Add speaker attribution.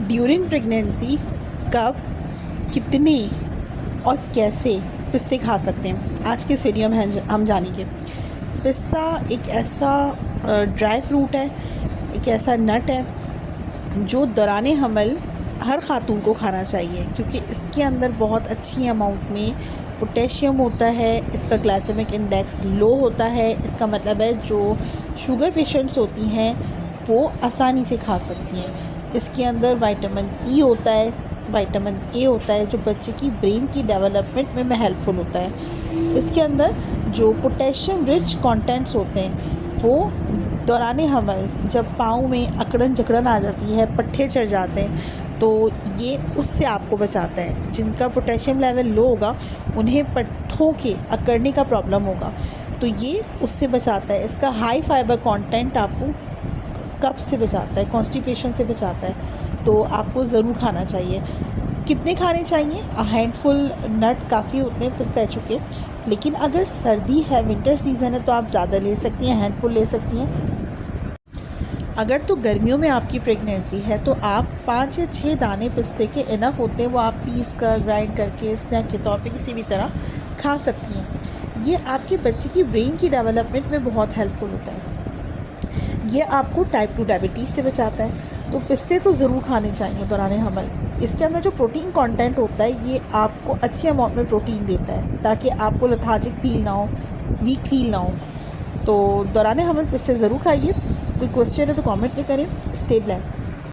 Speaker 1: During pregnancy कब, कितने और कैसे पिस्ते खा सकते हैं, आज के इस वीडियो में हम जानेंगे। पिस्ता एक ऐसा ड्राई फ्रूट है, एक ऐसा नट है जो दौरान हमल हर खातून को खाना चाहिए, क्योंकि इसके अंदर बहुत अच्छी अमाउंट में पोटेशियम होता है। इसका ग्लाइसेमिक इंडेक्स लो होता है। इसका मतलब है जो शुगर पेशेंट्स होती हैं वो आसानी से खा सकती हैं। इसके अंदर विटामिन ई होता है, विटामिन ए होता है जो बच्चे की ब्रेन की डेवलपमेंट में हेल्पफुल होता है। इसके अंदर जो पोटेशियम रिच कंटेंट्स होते हैं वो दौरान हमल जब पाँव में अकड़न जकड़न आ जाती है, पट्ठे चढ़ जाते हैं, तो ये उससे आपको बचाता है। जिनका पोटेशियम लेवल लो होगा उन्हें पट्ठों के अकड़ने का प्रॉब्लम होगा, तो ये उससे बचाता है। इसका हाई फाइबर कंटेंट आपको कफ से बचाता है, कॉन्स्टिपेशन से बचाता है, तो आपको ज़रूर खाना चाहिए। कितने खाने चाहिए? हैंडफुल नट काफ़ी होते हैं पिस्ताचियो के, लेकिन अगर सर्दी है, विंटर सीज़न है, तो आप ज़्यादा ले सकती हैं, हैंडफुल ले सकती हैं। अगर तो गर्मियों में आपकी प्रेगनेंसी है तो आप 5 या 6 दाने पिस्ते के इनफ होते हैं, वो आप पीस कर ग्राइंड करके स्नैक के तौर पे किसी भी तरह खा सकती हैं। ये आपके बच्चे की ब्रेन की डेवलपमेंट में बहुत हेल्पफुल होता है। ये आपको टाइप 2 डायबिटीज़ से बचाता है, तो पिस्ते तो ज़रूर खाने चाहिए दौरान हमल। इसके अंदर जो प्रोटीन कंटेंट होता है ये आपको अच्छी अमाउंट में प्रोटीन देता है, ताकि आपको लेथार्जिक फील ना हो, वीक फील ना हो। तो दौरान हमल पिस्ते ज़रूर खाइए। कोई क्वेश्चन है तो कमेंट में करें। Stay blessed.